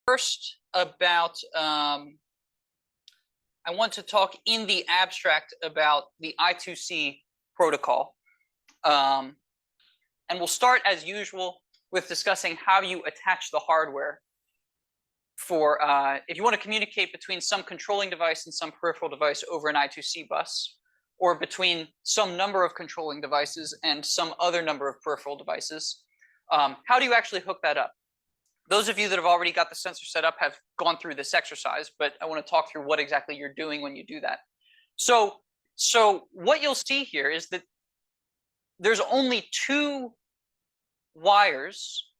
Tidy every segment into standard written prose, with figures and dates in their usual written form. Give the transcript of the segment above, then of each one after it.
first about, I want to talk in the abstract about the I2C protocol. And we'll start as usual with discussing how you attach the hardware for if you want to communicate between some controlling device and some peripheral device over an I2C bus, or between some number of controlling devices and some other number of peripheral devices. How do you actually hook that up? Those of you that have already got the sensor set up have gone through this exercise, but I want to talk through what exactly you're doing when you do that. So what you'll see here is that there's only two wires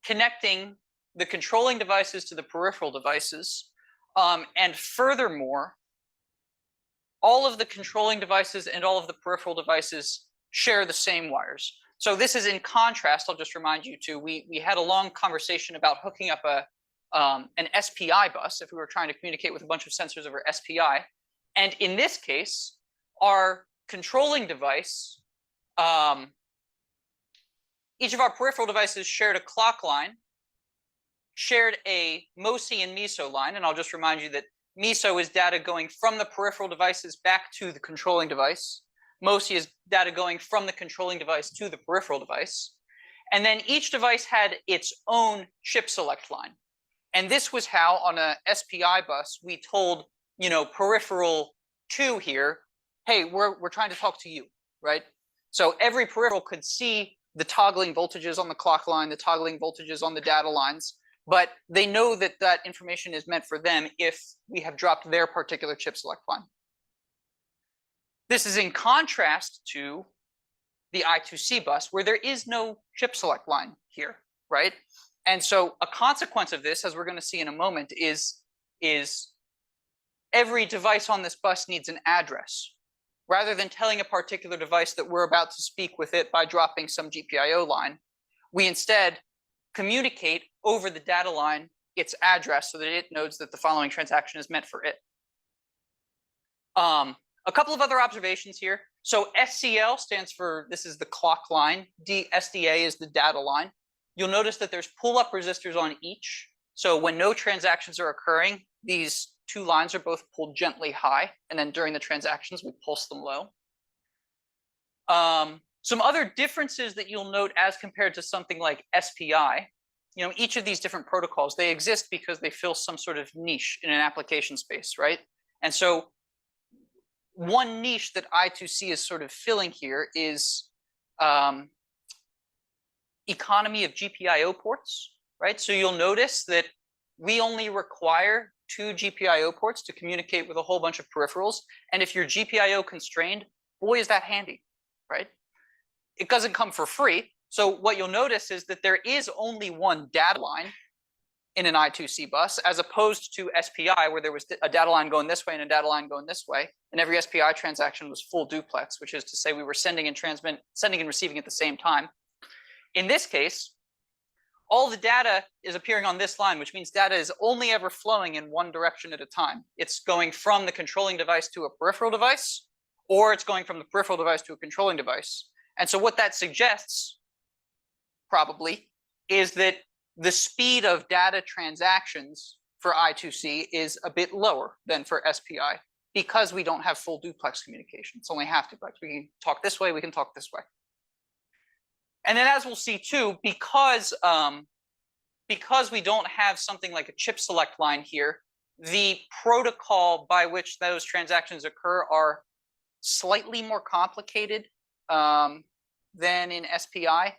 connecting the controlling devices to the peripheral devices. And furthermore, all of the controlling devices and all of the peripheral devices share the same wires. So this is in contrast. I'll just remind you too, we had a long conversation about hooking up an SPI bus if we were trying to communicate with a bunch of sensors over SPI. And in this case, our controlling device, each of our peripheral devices shared a clock line, shared a MOSI and MISO line. And I'll just remind you that MISO is data going from the peripheral devices back to the controlling device. MOSI is data going from the controlling device to the peripheral device. And then each device had its own chip select line. And this was how on a SPI bus, we told, peripheral 2 here, hey, we're trying to talk to you, right? So every peripheral could see the toggling voltages on the clock line, the toggling voltages on the data lines, but they know that that information is meant for them if we have dropped their particular chip select line. This is in contrast to the I2C bus, where there is no chip select line here, right? And so a consequence of this, as we're going to see in a moment, is every device on this bus needs an address. Rather than telling a particular device that we're about to speak with it by dropping some GPIO line, we instead communicate over the data line its address so that it knows that the following transaction is meant for it. A couple of other observations here. So SCL stands for, this is the clock line. SDA is the data line. You'll notice that there's pull-up resistors on each. So when no transactions are occurring, these two lines are both pulled gently high. And then during the transactions, we pulse them low. Some other differences that you'll note as compared to something like SPI, each of these different protocols, they exist because they fill some sort of niche in an application space, right? And so one niche that I2C is sort of filling here is economy of GPIO ports, right? So you'll notice that we only require 2 GPIO ports to communicate with a whole bunch of peripherals. And if you're GPIO constrained, boy, is that handy, right? It doesn't come for free. So what you'll notice is that there is only one data line in an I2C bus, as opposed to SPI, where there was a data line going this way and a data line going this way. And every SPI transaction was full duplex, which is to say we were sending and receiving at the same time. In this case, all the data is appearing on this line, which means data is only ever flowing in one direction at a time. It's going from the controlling device to a peripheral device, or it's going from the peripheral device to a controlling device. And so what that suggests, probably, is that the speed of data transactions for I2C is a bit lower than for SPI because we don't have full duplex communication. It's only half duplex. We can talk this way, we can talk this way. And then as we'll see too, because we don't have something like a chip select line here, the protocol by which those transactions occur are slightly more complicated than in SPI.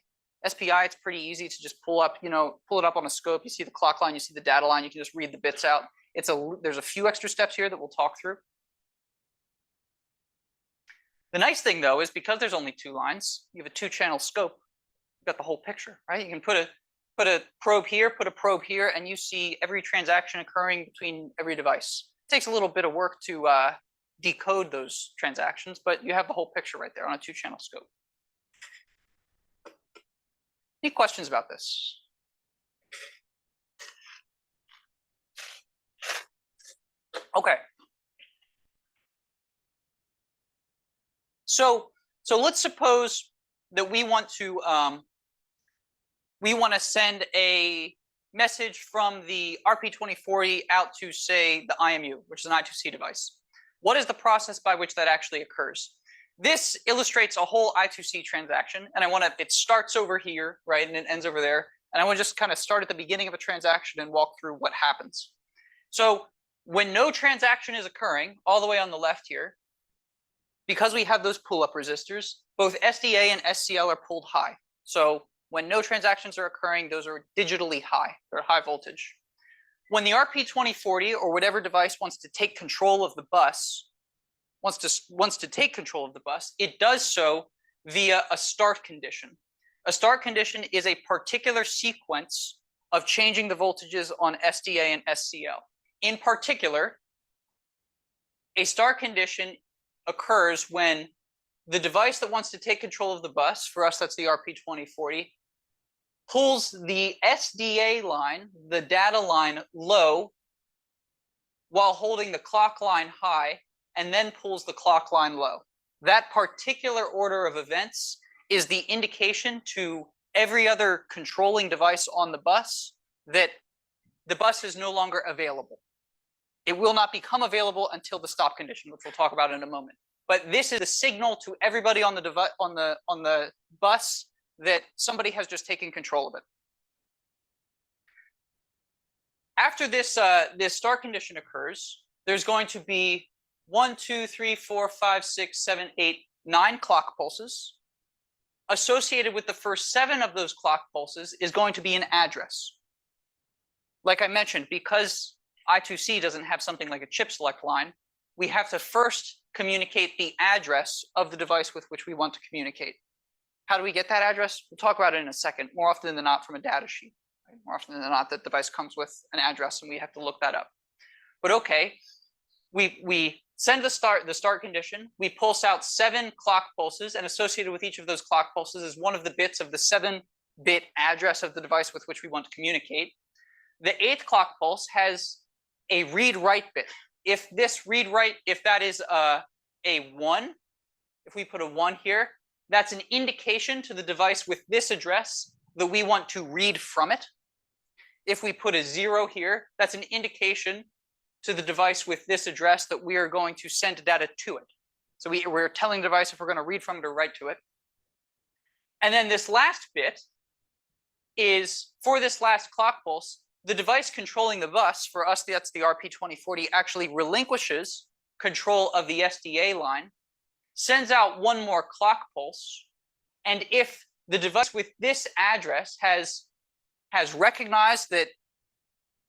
SPI, it's pretty easy to just pull it up on a scope. You see the clock line, you see the data line, you can just read the bits out. There's a few extra steps here that we'll talk through. The nice thing though is because there's only 2 lines, you have a 2-channel scope. You've got the whole picture, right? You can put a probe here, put a probe here, and you see every transaction occurring between every device. It takes a little bit of work to decode those transactions, but you have the whole picture right there on a 2-channel scope. Any questions about this? Okay. So let's suppose that we want to send a message from the RP2040 out to, say, the IMU, which is an I2C device. What is the process by which that actually occurs? This illustrates a whole I2C transaction, and it starts over here, right, and it ends over there. And I want to just kind of start at the beginning of a transaction and walk through what happens. So when no transaction is occurring, all the way on the left here, because we have those pull-up resistors, both SDA and SCL are pulled high. So when no transactions are occurring, those are digitally high. They're high voltage. When the RP2040 or whatever device wants to take control of the bus, wants to take control of the bus, it does so via a start condition. A start condition is a particular sequence of changing the voltages on SDA and SCL. In particular, a start condition occurs when the device that wants to take control of the bus, for us that's the RP2040, pulls the SDA line, the data line, low while holding the clock line high, and then pulls the clock line low. That particular order of events is the indication to every other controlling device on the bus that the bus is no longer available. It will not become available until the stop condition, which we'll talk about in a moment. But this is the signal to everybody on the bus that somebody has just taken control of it. After this this start condition occurs, there's going to be 1, 2, 3, 4, 5, 6, 7, 8, 9 clock pulses. Associated with the first 7 of those clock pulses is going to be an address. Like I mentioned, because I2C doesn't have something like a chip select line, we have to first communicate the address of the device with which we want to communicate. How do we get that address? We'll talk about it in a second. More often than not from a data sheet. Right? More often than not, that device comes with an address and we have to look that up. But okay, we send the start condition, we pulse out 7 clock pulses, and associated with each of those clock pulses is one of the bits of the 7-bit address of the device with which we want to communicate. The 8th clock pulse has a read-write bit. If this read-write, if that is a 1, if we put a 1 here, that's an indication to the device with this address that we want to read from it. If we put a 0 here, that's an indication to the device with this address that we are going to send data to it. So we're telling the device if we're going to read from it or write to it. And then this last bit is, for this last clock pulse, the device controlling the bus, for us that's the RP2040, actually relinquishes control of the SDA line, sends out 1 more clock pulse, and if the device with this address has recognized that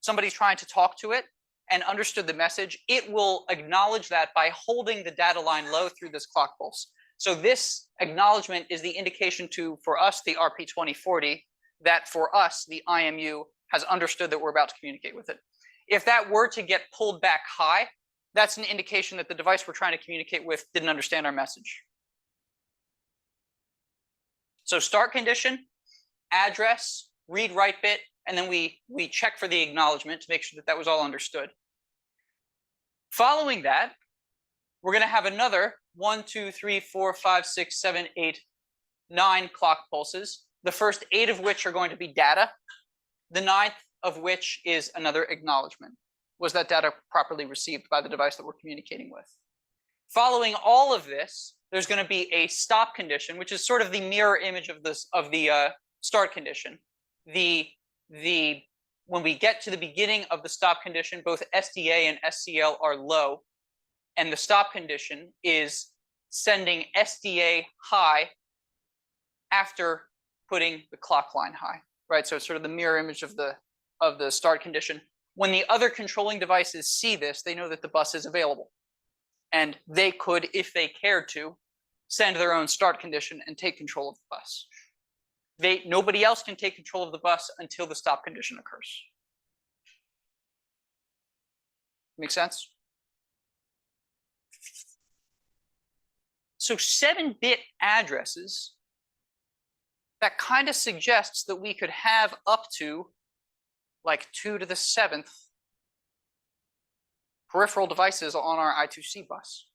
somebody's trying to talk to it and understood the message, it will acknowledge that by holding the data line low through this clock pulse. So this acknowledgement is the indication to, for us, the RP2040, that for us, the IMU has understood that we're about to communicate with it. If that were to get pulled back high, that's an indication that the device we're trying to communicate with didn't understand our message. So start condition, address, read write bit, and then we check for the acknowledgement to make sure that that was all understood. Following that, we're going to have another 1, 2, 3, 4, 5, 6, 7, 8, 9 clock pulses, the first 8 of which are going to be data, the 9th of which is another acknowledgement. Was that data properly received by the device that we're communicating with? Following all of this, there's going to be a stop condition, which is sort of the mirror image of the start condition. When we get to the beginning of the stop condition, both SDA and SCL are low, and the stop condition is sending SDA high after putting the clock line high, right? So it's sort of the mirror image of the start condition. When the other controlling devices see this, they know that the bus is available, and they could, if they cared to, send their own start condition and take control of the bus. Nobody else can take control of the bus until the stop condition occurs. Make sense? So 7-bit addresses, that kind of suggests that we could have up to like 2 to the 7th peripheral devices on our I2C bus.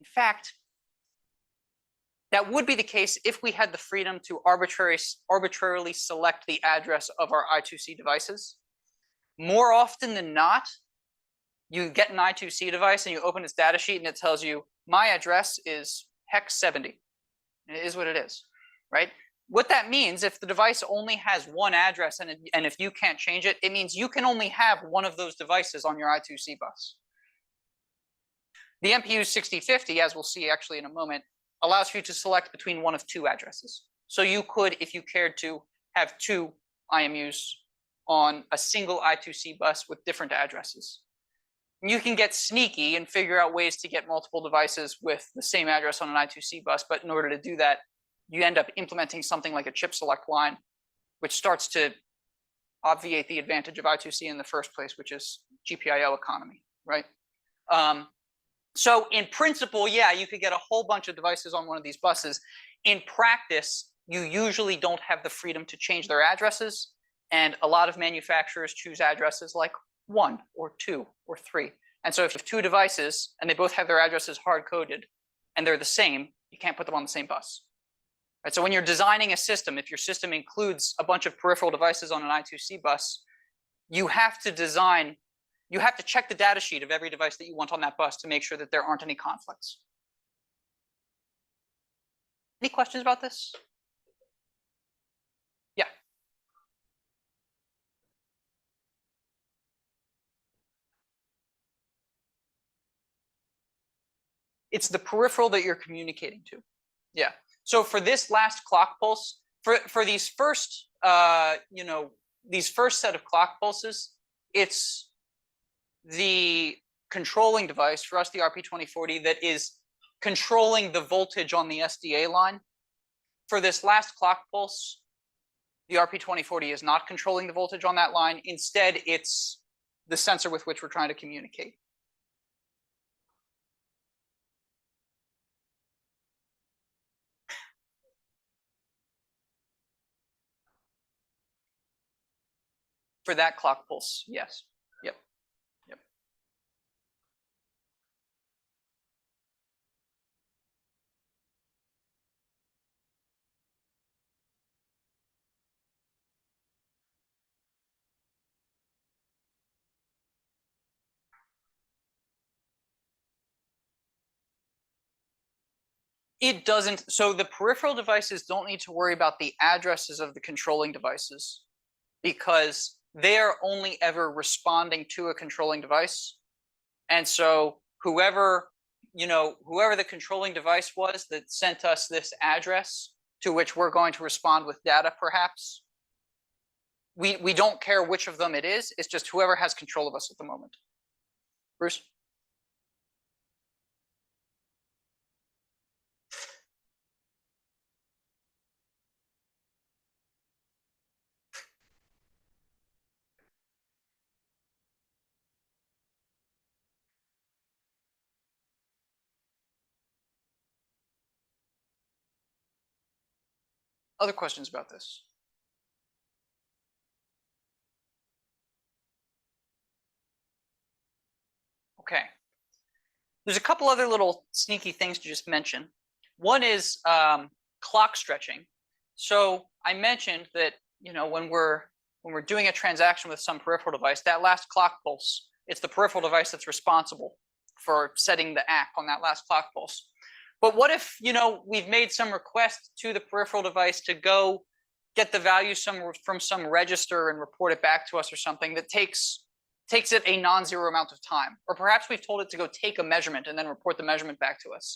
In fact, That would be the case if we had the freedom to arbitrarily select the address of our I2C devices. More often than not, you get an I2C device and you open its data sheet and it tells you my address is hex 70. And it is what it is, right? What that means, if the device only has one address and if you can't change it, it means you can only have one of those devices on your I2C bus. The MPU 6050, as we'll see actually in a moment, allows for you to select between one of two addresses. So you could, if you cared to, have two IMUs on a single I2C bus with different addresses. You can get sneaky and figure out ways to get multiple devices with the same address on an I2C bus, but in order to do that, you end up implementing something like a chip select line, which starts to obviate the advantage of I2C in the first place, which is GPIO economy, right? So in principle, yeah, you could get a whole bunch of devices on one of these buses. In practice, you usually don't have the freedom to change their addresses, and a lot of manufacturers choose addresses like 1 or 2 or 3. And so if you have two devices and they both have their addresses hard-coded and they're the same, you can't put them on the same bus. Right? So when you're designing a system, if your system includes a bunch of peripheral devices on an I2C bus, you have to check the data sheet of every device that you want on that bus to make sure that there aren't any conflicts. Any questions about this? Yeah. It's the peripheral that you're communicating to. Yeah. So for this last clock pulse, for these first, these first set of clock pulses, it's the controlling device, for us the RP2040, that is controlling the voltage on the SDA line. For this last clock pulse, the RP2040 is not controlling the voltage on that line. Instead, it's the sensor with which we're trying to communicate. For that clock pulse, yes. Yep. Yep. It doesn't. So the peripheral devices don't need to worry about the addresses of the controlling devices because they are only ever responding to a controlling device. And so whoever the controlling device was that sent us this address to which we're going to respond with data, perhaps, we don't care which of them it is. It's just whoever has control of us at the moment. Bruce? Other questions about this? Okay. There's a couple other little sneaky things to just mention. One is clock stretching. So I mentioned that when we're doing a transaction with some peripheral device, that last clock pulse, it's the peripheral device that's responsible for setting the ACK on that last clock pulse. But what if we've made some request to the peripheral device to go get the value from some register and report it back to us or something that takes it a non-zero amount of time, or perhaps we've told it to go take a measurement and then report the measurement back to us,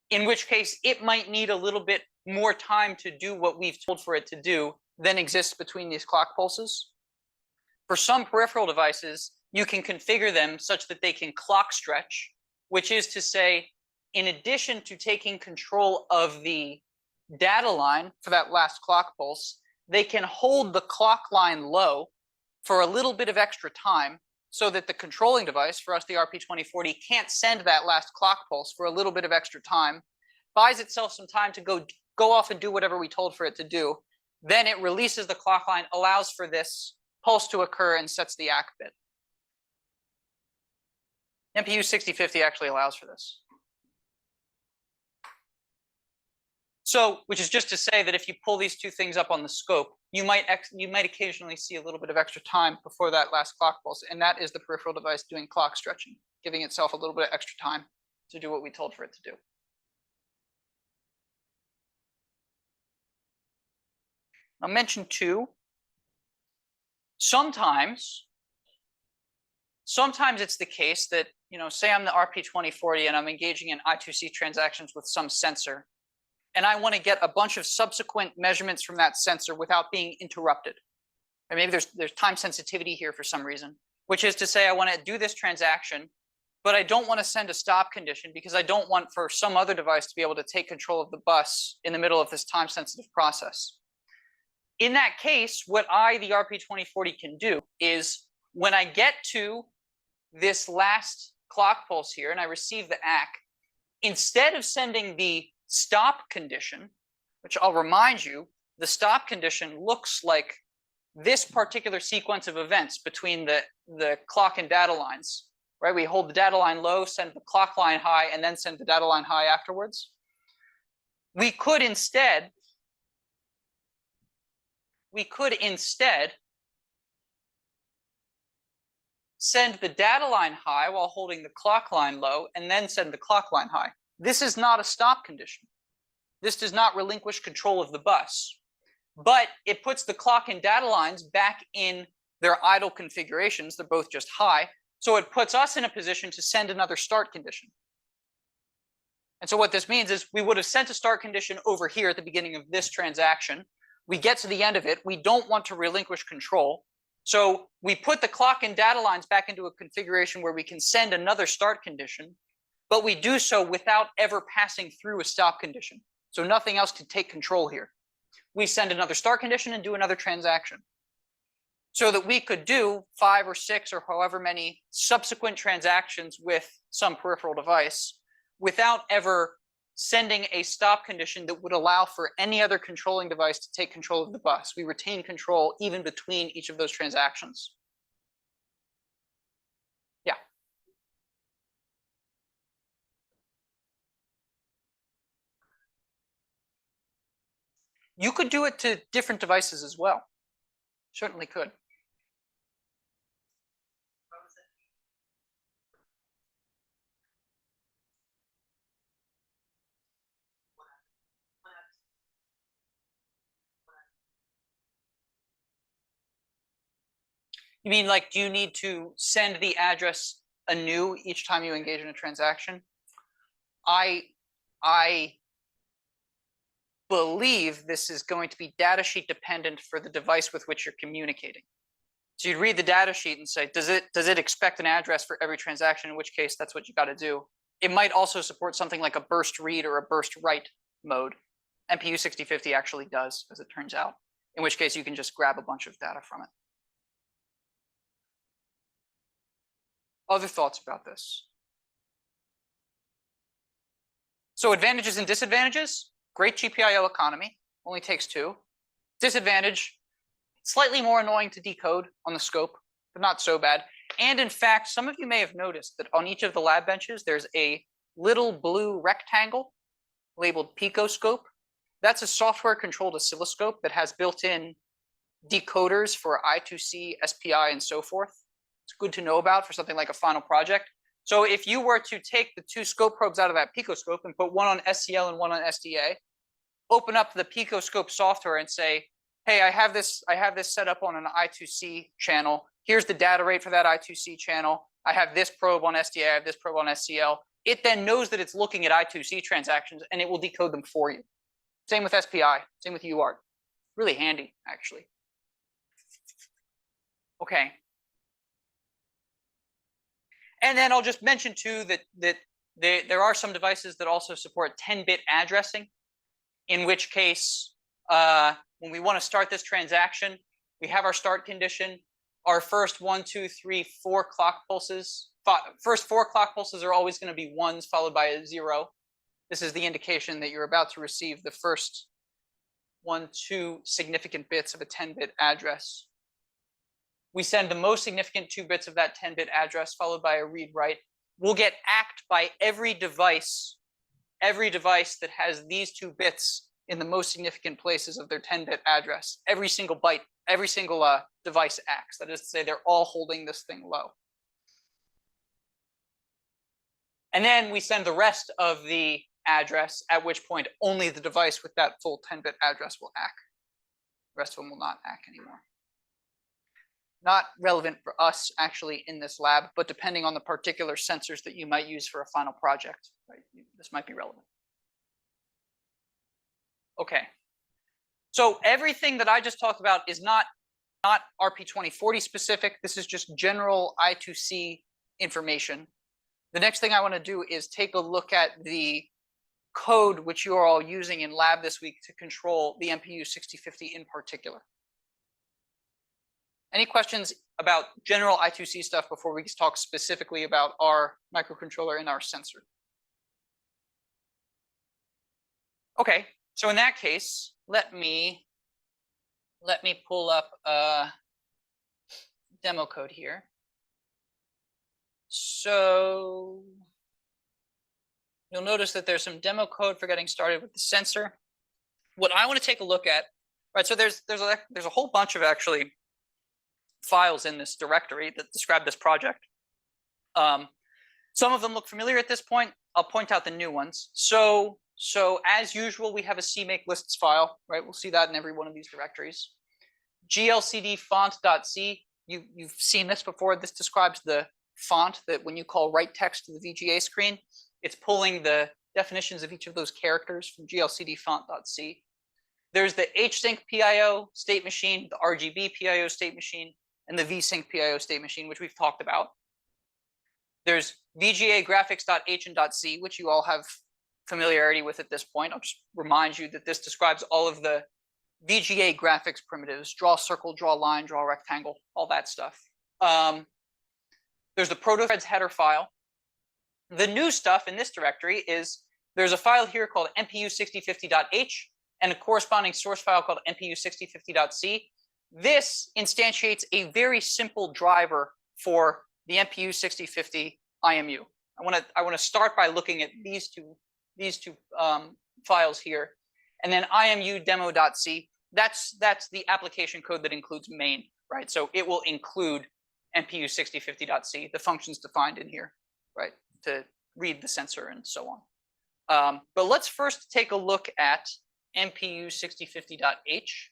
in which case it might need a little bit more time to do what we've told for it to do than exists between these clock pulses. For some peripheral devices, you can configure them such that they can clock stretch, which is to say, in addition to taking control of the data line for that last clock pulse, they can hold the clock line low for a little bit of extra time so that the controlling device, for us the RP2040, can't send that last clock pulse for a little bit of extra time, buys itself some time to go off and do whatever we told for it to do. Then it releases the clock line, allows for this pulse to occur, and sets the ACK bit. MPU 6050 actually allows for this. So, which is just to say that if you pull these two things up on the scope, you might occasionally see a little bit of extra time before that last clock pulse, and that is the peripheral device doing clock stretching, giving itself a little bit of extra time to do what we told for it to do. I'll mention two. Sometimes it's the case that, say I'm the RP2040 and I'm engaging in I2C transactions with some sensor, and I want to get a bunch of subsequent measurements from that sensor without being interrupted. Or maybe there's time sensitivity here for some reason, which is to say I want to do this transaction, but I don't want to send a stop condition because I don't want for some other device to be able to take control of the bus in the middle of this time sensitive process. In that case, what the RP2040 can do is when I get to this last clock pulse here and I receive the ACK, instead of sending the stop condition, which I'll remind you, the stop condition looks like this particular sequence of events between the clock and data lines, right? We hold the data line low, send the clock line high, and then send the data line high afterwards. We could instead send the data line high while holding the clock line low, and then send the clock line high. This is not a stop condition. This does not relinquish control of the bus, but it puts the clock and data lines back in their idle configurations. They're both just high. So it puts us in a position to send another start condition. And so what this means is we would have sent a start condition over here at the beginning of this transaction. We get to the end of it. We don't want to relinquish control. So we put the clock and data lines back into a configuration where we can send another start condition, but we do so without ever passing through a stop condition. So nothing else can take control here. We send another start condition and do another transaction, so that we could do 5 or 6 or however many subsequent transactions with some peripheral device without ever sending a stop condition that would allow for any other controlling device to take control of the bus. We retain control even between each of those transactions. Yeah. You could do it to different devices as well. Certainly could. You mean like, do you need to send the address anew each time you engage in a transaction? I believe this is going to be datasheet dependent for the device with which you're communicating. So you'd read the datasheet and say, does it expect an address for every transaction? In which case, that's what you got to do. It might also support something like a burst read or a burst write mode. MPU 6050 actually does, as it turns out. In which case, you can just grab a bunch of data from it. Other thoughts about this? So advantages and disadvantages. Great GPIO economy, only takes 2. Disadvantage, slightly more annoying to decode on the scope, but not so bad. And in fact, some of you may have noticed that on each of the lab benches, there's a little blue rectangle labeled Pico scope. That's a software-controlled oscilloscope that has built-in decoders for I2C, SPI, and so forth. It's good to know about for something like a final project. So if you were to take the 2 scope probes out of that Pico scope and put one on SCL and one on SDA, open up the Pico scope software and say, hey, I have this set up on an I2C channel. Here's the data rate for that I2C channel. I have this probe on SDA, I have this probe on SCL. It then knows that it's looking at I2C transactions and it will decode them for you. Same with SPI, same with UART. Really handy, actually. Okay. And then I'll just mention too that there are some devices that also support 10-bit addressing, in which case, when we want to start this transaction, we have our start condition. Our first 1, 2, 3, 4 clock pulses. First 4 clock pulses are always going to be 1s followed by a 0. This is the indication that you're about to receive the first 1, 2 significant bits of a 10-bit address. We send the most significant 2 bits of that 10-bit address followed by a read-write. We'll get ACKed by every device that has these 2 bits in the most significant places of their 10-bit address. Every single byte, every single device acts. That is to say, they're all holding this thing low. And then we send the rest of the address, at which point only the device with that full 10-bit address will act. The rest of them will not act anymore. Not relevant for us actually in this lab, but depending on the particular sensors that you might use for a final project, right, this might be relevant. Okay. So everything that I just talked about is not RP2040 specific. This is just general I2C information. The next thing I want to do is take a look at the code which you are all using in lab this week to control the MPU 6050 in particular. Any questions about general I2C stuff before we talk specifically about our microcontroller and our sensor? Okay, so in that case, let me pull up a demo code here. So you'll notice that there's some demo code for getting started with the sensor. What I want to take a look at, right? So there's a whole bunch of actually files in this directory that describe this project. Some of them look familiar at this point. I'll point out the new ones. So as usual, we have a CMake lists file, right? We'll see that in every one of these directories. glcd font.c, you've seen this before. This describes the font that when you call write text to the VGA screen, it's pulling the definitions of each of those characters from glcd font.c. There's the hsync PIO state machine, the RGB PIO state machine, and the vsync PIO state machine, which we've talked about. There's VGA graphics.h and .c, which you all have familiarity with at this point. I'll just remind you that this describes all of the VGA graphics primitives: draw circle, draw line, draw rectangle, all that stuff. There's the proto-threads header file. The new stuff in this directory is there's a file here called MPU6050.h and a corresponding source file called MPU6050.c. This instantiates a very simple driver for the MPU6050 IMU. I want to start by looking at these two files here, and then IMU demo.c. That's the application code that includes main, right? So it will include MPU6050.c, the functions defined in here, right, to read the sensor and so on. But let's first take a look at MPU6050.h.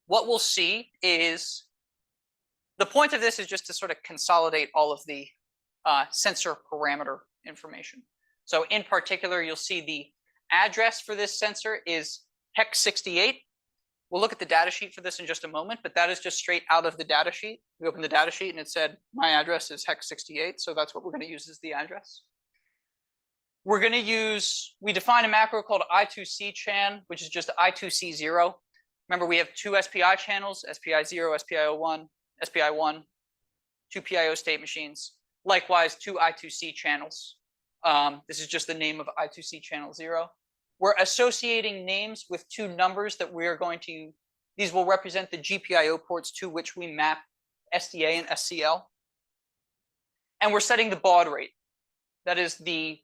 What we'll see is the point of this is just to sort of consolidate all of the sensor parameter information. So in particular, you'll see the address for this sensor is hex 68. We'll look at the datasheet for this in just a moment, but that is just straight out of the datasheet. We opened the datasheet and it said, my address is hex 68. So that's what we're going to use as the address. We're going to use, we define a macro called I2C chan, which is just I2C0. Remember, we have two SPI channels, SPI0, SPI01, SPI1, two PIO state machines. Likewise, two I2C channels. This is just the name of I2C channel 0. We're associating names with two numbers that we are going to, these will represent the GPIO ports to which we map SDA and SCL. And we're setting the baud rate. That is the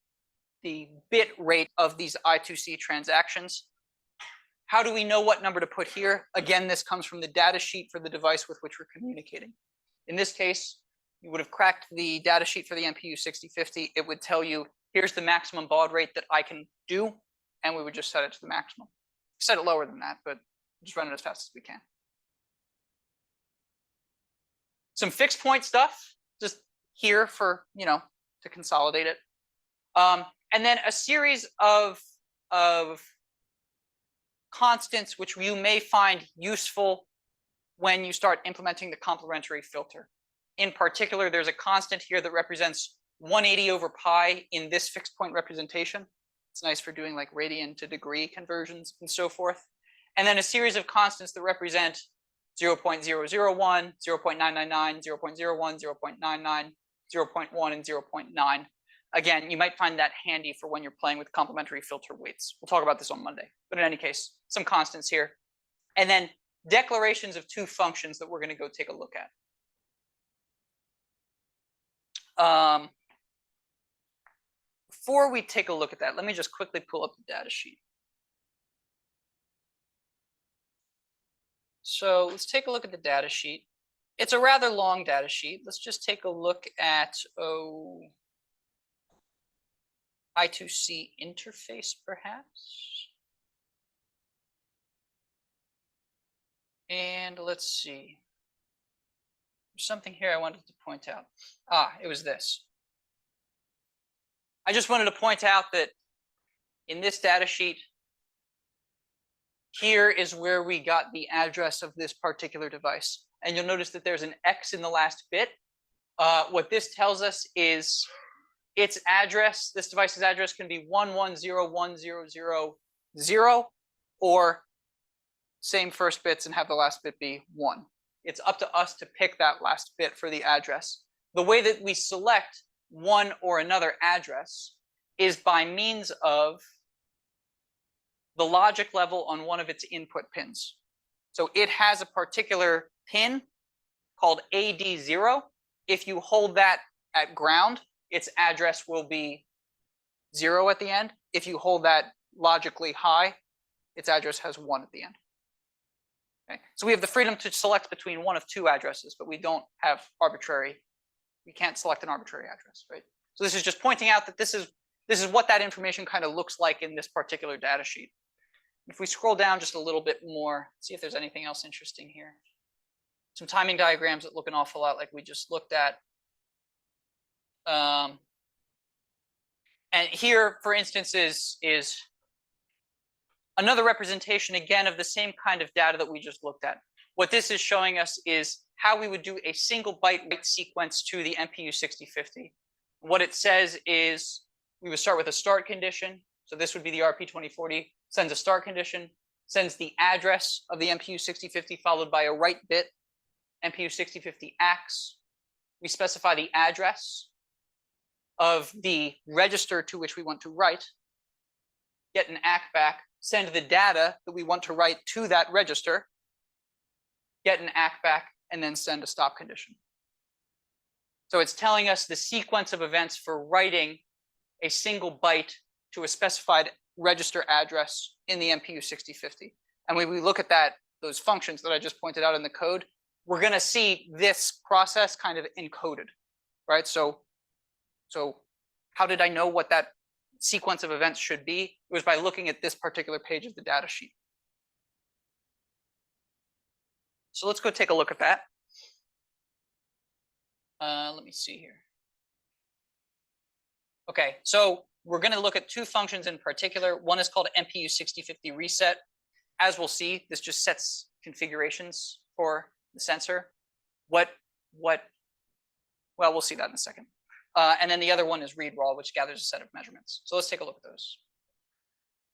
bit rate of these I2C transactions. How do we know what number to put here? Again, this comes from the data sheet for the device with which we're communicating. In this case, you would have cracked the data sheet for the MPU 6050. It would tell you, here's the maximum baud rate that I can do, and we would just set it to the maximum. Set it lower than that, but just run it as fast as we can. Some fixed point stuff, just here for, to consolidate it. And then a series of constants which you may find useful when you start implementing the complementary filter. In particular, there's a constant here that represents 180 over pi in this fixed point representation. It's nice for doing like radian to degree conversions and so forth. And then a series of constants that represent 0.001, 0.999, 0.01, 0.99, 0.1, and 0.9. Again, you might find that handy for when you're playing with complementary filter weights. We'll talk about this on Monday. But in any case, some constants here. And then declarations of two functions that we're going to go take a look at. Before we take a look at that, let me just quickly pull up the data sheet. So let's take a look at the data sheet. It's a rather long data sheet. Let's just take a look at I2C interface, perhaps. And let's see. There's something here I wanted to point out. It was this. I just wanted to point out that in this data sheet, here is where we got the address of this particular device. And you'll notice that there's an X in the last bit. What this tells us is its address, this device's address can be 1101000, or same first bits and have the last bit be 1. It's up to us to pick that last bit for the address. The way that we select one or another address is by means of the logic level on one of its input pins. So it has a particular pin called AD0. If you hold that at ground, its address will be 0 at the end. If you hold that logically high, its address has 1 at the end. Okay? So we have the freedom to select between one of two addresses, but we don't have we can't select an arbitrary address, right? So this is just pointing out that this is what that information kind of looks like in this particular data sheet. If we scroll down just a little bit more, see if there's anything else interesting here. Some timing diagrams that look an awful lot like we just looked at. And here, for instance, is another representation again of the same kind of data that we just looked at. What this is showing us is how we would do a single byte write sequence to the MPU 6050. What it says is we would start with a start condition. So this would be the RP2040, sends a start condition, sends the address of the MPU 6050 followed by a write bit, MPU 6050 AX. We specify the address of the register to which we want to write, get an ACK back, send the data that we want to write to that register, get an ACK back, and then send a stop condition. So it's telling us the sequence of events for writing a single byte to a specified register address in the MPU 6050. And when we look at those functions that I just pointed out in the code, we're going to see this process kind of encoded, right? So how did I know what that sequence of events should be? It was by looking at this particular page of the data sheet. So let's go take a look at that. Let me see here. Okay, so we're going to look at two functions in particular. One is called MPU 6050 reset. As we'll see, this just sets configurations for the sensor. Well, we'll see that in a second. And then the other one is read raw, which gathers a set of measurements. So let's take a look at those.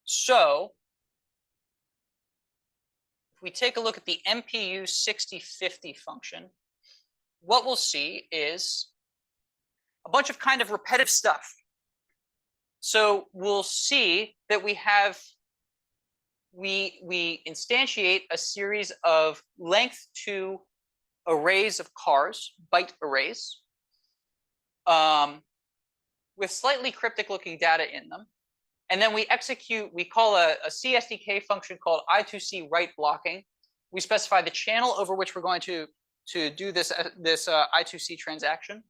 So if we take a look at the MPU 6050 function, what we'll see is a bunch of kind of repetitive stuff. So we'll see that we instantiate a series of length 2 arrays of cars, byte arrays, with slightly cryptic looking data in them. And then we call a CSDK function called I2C write blocking. We specify the channel over which we're going to do this I2C transaction.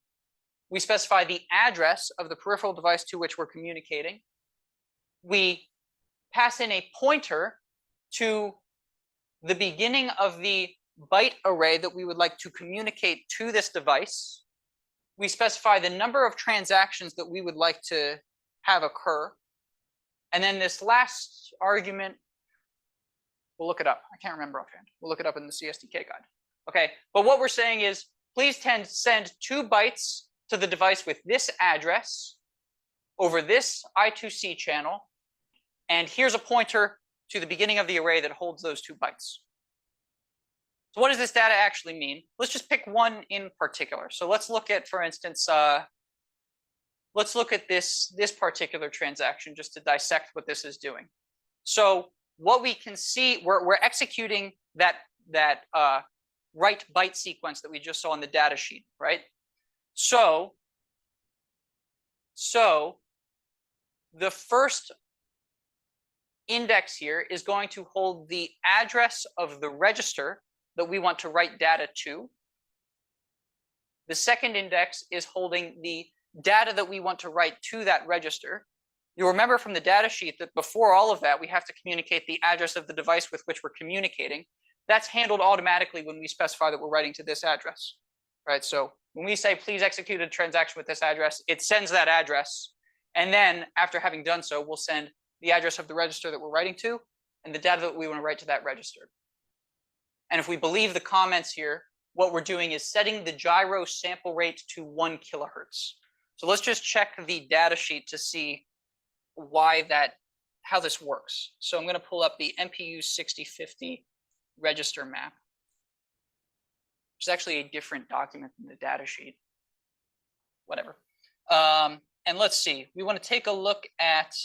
We specify the address of the peripheral device to which we're communicating. We pass in a pointer to the beginning of the byte array that we would like to communicate to this device. We specify the number of transactions that we would like to have occur. And then this last argument, we'll look it up. I can't remember offhand. We'll look it up in the CSDK guide. Okay, but what we're saying is, please send 2 bytes to the device with this address over this I2C channel. And here's a pointer to the beginning of the array that holds those 2 bytes. So what does this data actually mean? Let's just pick one in particular. So let's look at, for instance, let's look at this particular transaction just to dissect what this is doing. So what we can see, we're executing that write byte sequence that we just saw in the data sheet, right? So the first index here is going to hold the address of the register that we want to write data to. The second index is holding the data that we want to write to that register. You'll remember from the data sheet that before all of that, we have to communicate the address of the device with which we're communicating. That's handled automatically when we specify that we're writing to this address, right? So when we say, please execute a transaction with this address, it sends that address. And then after having done so, we'll send the address of the register that we're writing to and the data that we want to write to that register. And if we believe the comments here, what we're doing is setting the gyro sample rate to 1 kilohertz. So let's just check the data sheet to see how this works. So I'm going to pull up the MPU 6050 register map, which is actually a different document than the data sheet. Whatever. And let's see. We want to take a look at.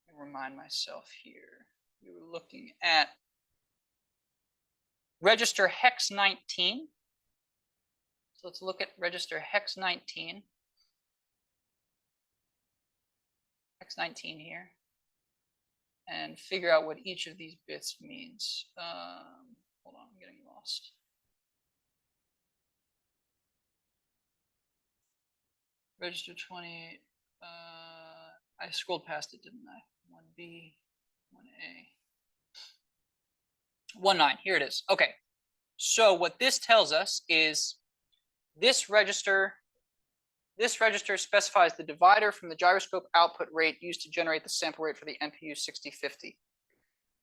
Let me remind myself here. We were looking at register hex 19. So let's look at register hex 19. Hex 19 here. And figure out what each of these bits means. Hold on, I'm getting lost. Register 28. I scrolled past it, didn't I? 1B, 1A. 19, here it is. Okay. So what this tells us is this register specifies the divider from the gyroscope output rate used to generate the sample rate for the MPU 6050.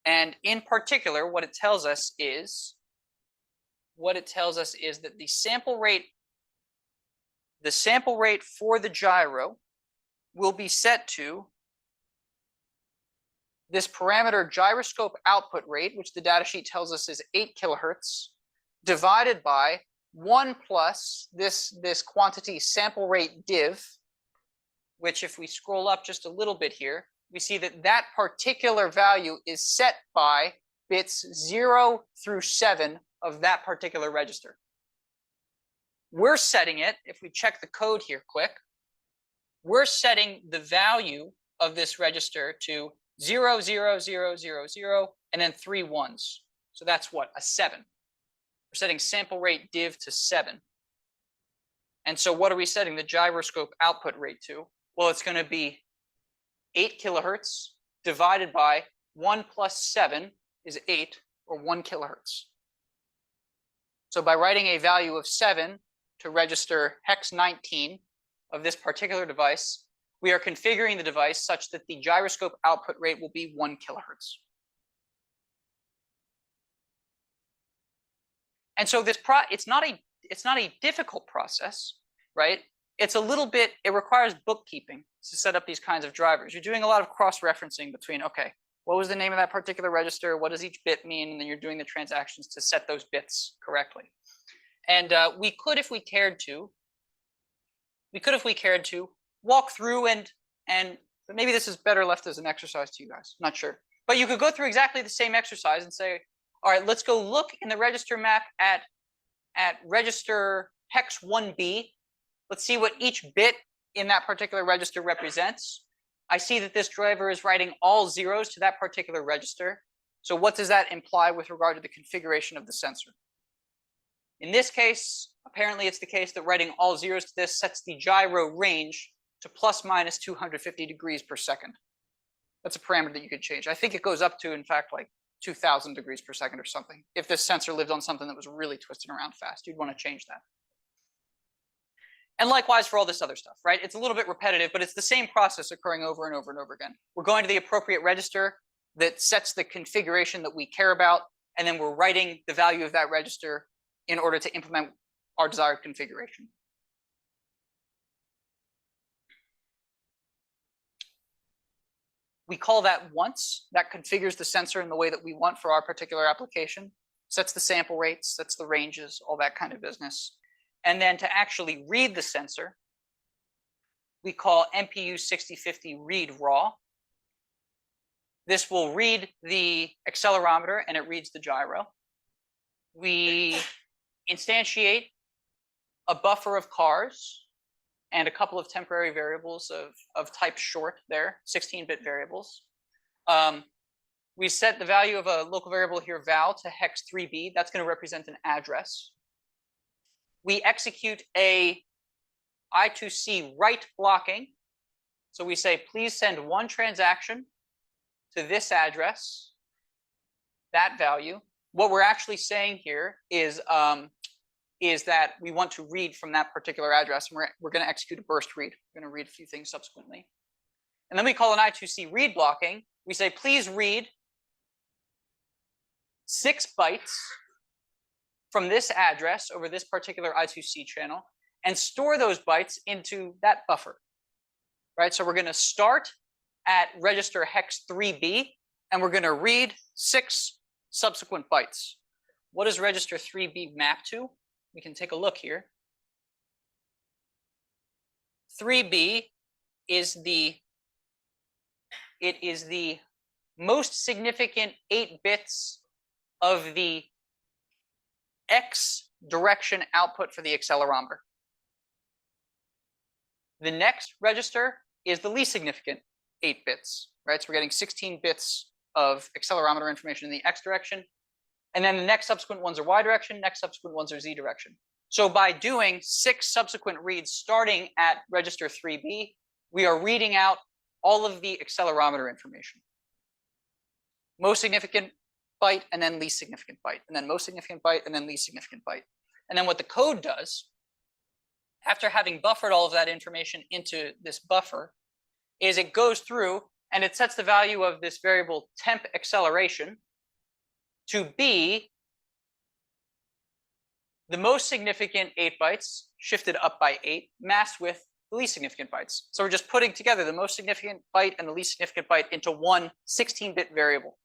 And in particular, what it tells us is that the sample rate for the gyro will be set to this parameter gyroscope output rate, which the datasheet tells us is 8 kilohertz, divided by 1 plus this quantity sample rate div, which if we scroll up just a little bit here, we see that that particular value is set by bits 0 through 7 of that particular register. We're setting it, if we check the code here quick, we're setting the value of this register to 0, 0, 0, 0, 0, and then 3 ones. So that's what? A 7. We're setting sample rate div to 7. And so what are we setting the gyroscope output rate to? Well, it's going to be 8 kilohertz divided by 1 plus 7 is 8, or 1 kilohertz. So by writing a value of 7 to register hex 19 of this particular device, we are configuring the device such that the gyroscope output rate will be 1 kilohertz. And so this it's not a difficult process, right? It's a little bit, it requires bookkeeping to set up these kinds of drivers. You're doing a lot of cross-referencing between, okay, what was the name of that particular register? What does each bit mean? And then you're doing the transactions to set those bits correctly. And we could, if we cared to, walk through but maybe this is better left as an exercise to you guys. I'm not sure. But you could go through exactly the same exercise and say, all right, let's go look in the register map at register hex 1B. Let's see what each bit in that particular register represents. I see that this driver is writing all zeros to that particular register. So what does that imply with regard to the configuration of the sensor? In this case, apparently it's the case that writing all zeros to this sets the gyro range to plus minus 250 degrees per second. That's a parameter that you could change. I think it goes up to, in fact, like 2,000 degrees per second or something. If this sensor lived on something that was really twisting around fast, you'd want to change that. And likewise for all this other stuff, right? It's a little bit repetitive, but it's the same process occurring over and over and over again. We're going to the appropriate register that sets the configuration that we care about, and then we're writing the value of that register in order to implement our desired configuration. We call that once. That configures the sensor in the way that we want for our particular application, sets the sample rates, sets the ranges, all that kind of business. And then to actually read the sensor, we call MPU 6050 read raw. This will read the accelerometer and it reads the gyro. We instantiate a buffer of cars and a couple of temporary variables of type short there, 16-bit variables. We set the value of a local variable here, val, to hex 3b. That's going to represent an address. We execute a I2C write blocking. So we say, please send one transaction to this address, that value. What we're actually saying here is that we want to read from that particular address, and we're going to execute a burst read. We're going to read a few things subsequently. And then we call an I2C read blocking. We say, please read 6 bytes from this address over this particular I2C channel and store those bytes into that buffer, right? So we're going to start at register hex 3b, and we're going to read 6 subsequent bytes. What does register 3b map to? We can take a look here. 3b is the most significant 8 bits of the X direction output for the accelerometer. The next register is the least significant 8 bits, right? So we're getting 16 bits of accelerometer information in the X direction. And then the next subsequent ones are Y direction, next subsequent ones are Z direction. So by doing 6 subsequent reads starting at register 3b, we are reading out all of the accelerometer information. Most significant byte, and then least significant byte, and then most significant byte, and then least significant byte. And then what the code does, after having buffered all of that information into this buffer, is it goes through and it sets the value of this variable temp acceleration to be the most significant 8 bytes shifted up by 8, masked with the least significant bytes. So we're just putting together the most significant byte and the least significant byte into one 16-bit variable,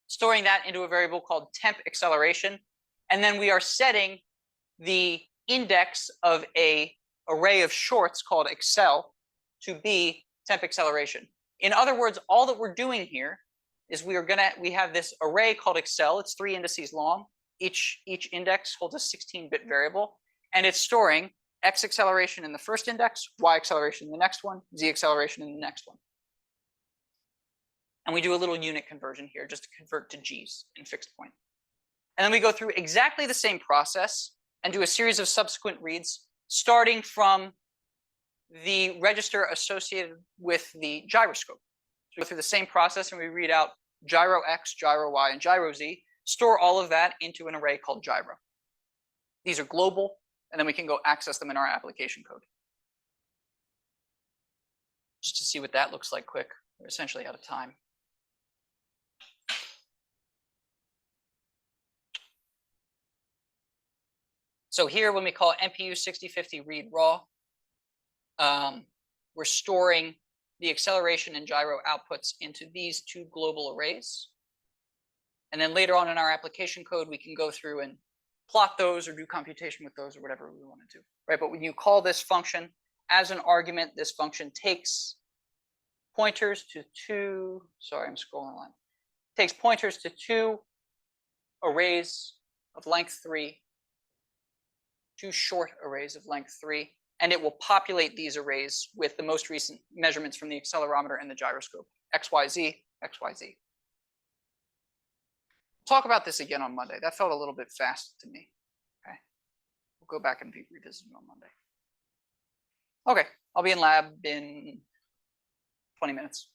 storing that into a variable called temp acceleration. And then we are setting the index of an array of shorts called accel to be temp acceleration. In other words, all that we're doing here is we have this array called accel. It's 3 indices long. Each index holds a 16-bit variable, and it's storing X acceleration in the first index, Y acceleration in the next one, Z acceleration in the next one. And we do a little unit conversion here just to convert to G's in fixed point. And then we go through exactly the same process and do a series of subsequent reads, starting from the register associated with the gyroscope. So we go through the same process and we read out gyro X, gyro Y, and gyro Z, store all of that into an array called gyro. These are global, and then we can go access them in our application code. Just to see what that looks like quick. We're essentially out of time. So here, when we call MPU 6050 read raw, we're storing the acceleration and gyro outputs into these 2 global arrays. And then later on in our application code, we can go through and plot those or do computation with those or whatever we want to do, right? But when you call this function as an argument, this function takes pointers to 2, sorry, I'm scrolling along. Takes pointers to 2 arrays of length 3, 2 short arrays of length 3, and it will populate these arrays with the most recent measurements from the accelerometer and the gyroscope, XYZ, XYZ. Talk about this again on Monday. That felt a little bit fast to me. Okay, we'll go back and be revisiting on Monday. Okay, I'll be in lab in 20 minutes.